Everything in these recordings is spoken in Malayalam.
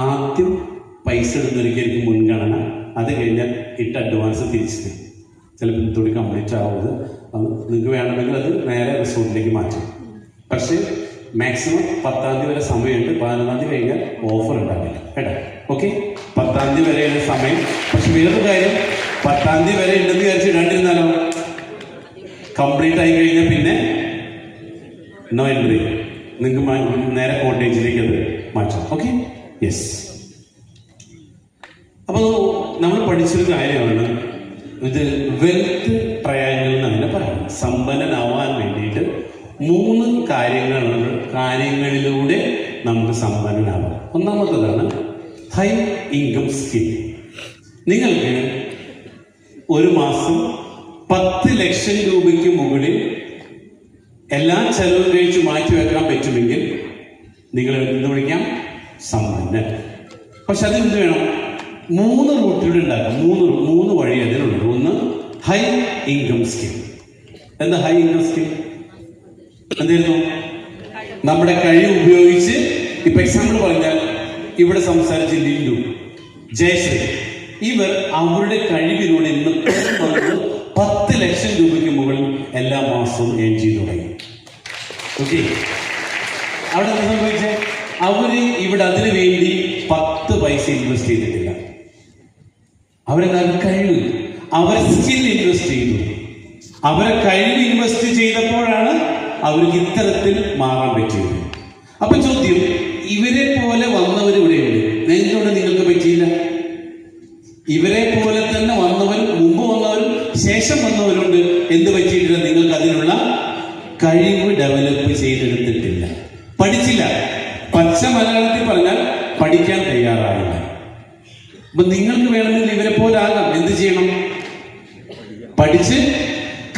ആദ്യം പൈസ ഇടുന്നൊരിക്കലും മുൻഗണന, അത് കഴിഞ്ഞാൽ ഇട്ട് അഡ്വാൻസ് തിരിച്ചു. ചിലപ്പോൾ ഇതുകൂടി കംപ്ലീറ്റ് ആവുന്നത് നിങ്ങൾക്ക് വേണമെങ്കിൽ അത് നേരെ റിസോർട്ടിലേക്ക് മാറ്റും. പക്ഷേ മാക്സിമം 10-ാം തീയതി വരെ സമയമുണ്ട്. 11-ാം തീയതി കഴിഞ്ഞാൽ ഓഫർ ഉണ്ടാവില്ല കേട്ടോ. ഓക്കെ, 10-ാം തീയതി വരെയുള്ള സമയം. പക്ഷെ വേറൊരു കാര്യം, 10-ാം തീയതി വരെ ഉണ്ടെന്ന് വിചാരിച്ച് ഇടാണ്ടിരുന്നാലോ, കംപ്ലീറ്റ് ആയി കഴിഞ്ഞാൽ പിന്നെ നോ എൻട്രി, നിങ്ങൾക്ക് നേരെ കോട്ടേജിലേക്ക് അത് മാറ്റാം. Okay, yes. അപ്പോൾ നമ്മൾ പഠിച്ചൊരു കാര്യമാണ് ഇത് വെൽത്ത് ട്രയാങ്കിൾ എന്നതിനെ പറയുന്നത്. സമ്പന്നനാവാൻ വേണ്ടിയിട്ട് 3 കാര്യങ്ങളിലൂടെ നമുക്ക് സമ്പന്നനാവാം. ഒന്നാമത്തതാണ് ഹൈ ഇൻകം സ്കിൽ. നിങ്ങൾക്ക് ഒരു മാസം 10 ലക്ഷം രൂപയ്ക്ക് മുകളിൽ എല്ലാ ചെലവും കഴിച്ച് മാറ്റി വെക്കാൻ പറ്റുമെങ്കിൽ നിങ്ങൾ എന്ത് വിളിക്കാം? സമ്പന്നൻ. പക്ഷെ അതെന്ത് വേണം? 3 റൂട്ടിലൂടെ ഉണ്ടാക്കാം. 3 വഴി അതിനുണ്ട്. ഒന്ന് ഹൈ ഇൻകം സ്കിൽ. എന്താ ഹൈ ഇൻകം സ്കിൽ? എന്തായിരുന്നു? നമ്മുടെ കഴിവ് ഉപയോഗിച്ച്, ഇപ്പൊ എക്സാമ്പിൾ പറഞ്ഞാൽ ഇവിടെ സംസാരിച്ച ലില്ലു, ജയശ്രീ, ഇവർ അവരുടെ കഴിവിലൂടെ ഇന്ന് 10 ലക്ഷം രൂപയ്ക്ക് മുകളിൽ എല്ലാ മാസവും ഏൺ ചെയ്ത് തുടങ്ങി. ഓക്കെ, അവിടെ എന്താ സംഭവിച്ചേ? അവര് ഇവിടെ അതിനു വേണ്ടി 10 പൈസ ഇൻവെസ്റ്റ് ചെയ്തിട്ടില്ല. അവരെന്താണ്? കഴിവ്, അവരെ സ്കിൽ ഇൻവെസ്റ്റ് ചെയ്തു. അവരെ കഴിവ് ഇൻവെസ്റ്റ് ചെയ്തപ്പോഴാണ് അവർക്ക് ഇത്തരത്തിൽ മാറാൻ പറ്റിയത്. അപ്പൊ ചോദ്യം, ഇവരെ പോലെ വന്നവർ ഇവിടെയുണ്ട്, എന്തുകൊണ്ട് നിങ്ങൾക്ക് പറ്റിയില്ല? ഇവരെ പോലെ തന്നെ വന്നവരും മുമ്പ് വന്നവരും ശേഷം വന്നവരുണ്ട്. എന്ത് പറ്റിയിട്ടില്ല? നിങ്ങൾക്ക് അതിനുള്ള കഴിവ് ഡെവലപ്പ് ചെയ്തെടുത്തിട്ടില്ല, പഠിച്ചില്ല. പച്ച മലയാളത്തിൽ പറഞ്ഞാൽ പഠിക്കാൻ തയ്യാറായില്ല. അപ്പൊ നിങ്ങൾക്ക് വേണമെങ്കിൽ ഇവരെ പോലെ ആകാം. എന്ത് ചെയ്യണം? പഠിച്ച്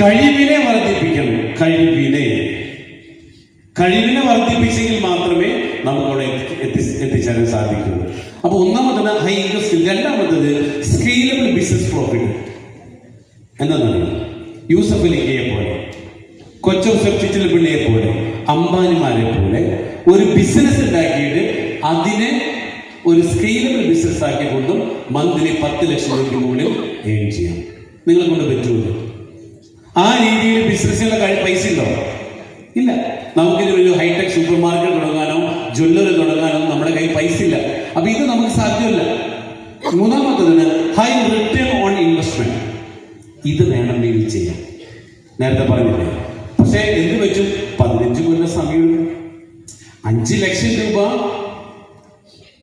കഴിവിനെ വർദ്ധിപ്പിക്കണം. കഴിവിനെ വർദ്ധിപ്പിച്ചെങ്കിൽ മാത്രമേ നമുക്കവിടെ എത്തിച്ചേരാൻ സാധിക്കുള്ളൂ. അപ്പൊ ഒന്നാമത്തത് ഹൈ ഇൻകം സ്കിൽ. രണ്ടാമത്തത് സ്കെയിലബിൾ ബിസിനസ് പ്രോഫിറ്റ്. എന്താണെന്നറിയാം? യൂസഫ് അലിയെ പോലെ, കൊച്ചൗസഫ് പിള്ളയെ പോലെ, അംബാനിമാരെ പോലെ ഒരു ബിസിനസ് ഉണ്ടാക്കിയിട്ട് അതിനെ ഒരു സ്കെയിലബിൾ ബിസിനസ് ആക്കിക്കൊണ്ടും മന്ത്ലി 10 ലക്ഷം രൂപയ്ക്ക് മുകളിൽ ഏൺ ചെയ്യാം. നിങ്ങളെ കൊണ്ട് പറ്റുമല്ലോ? ആ രീതിയിൽ ബിസിനസ്സിനുള്ള പൈസ ഉണ്ടോ? ഇല്ല. നമുക്കിത് ഒരു ഹൈടെക് സൂപ്പർ മാർക്കറ്റ് തുടങ്ങാനോ ജ്വല്ലറി തുടങ്ങാനോ നമ്മുടെ കയ്യിൽ പൈസ ഇല്ല. അപ്പൊ ഇത് നമുക്ക് സാധ്യമല്ല. മൂന്നാമത്തതിന് ഹൈ റിട്ടേൺ ഓൺ ഇൻവെസ്റ്റ്മെന്റ്. ഇത് വേണമെങ്കിൽ ചെയ്യാം, നേരത്തെ പറഞ്ഞില്ലേ. പക്ഷേ എന്ത്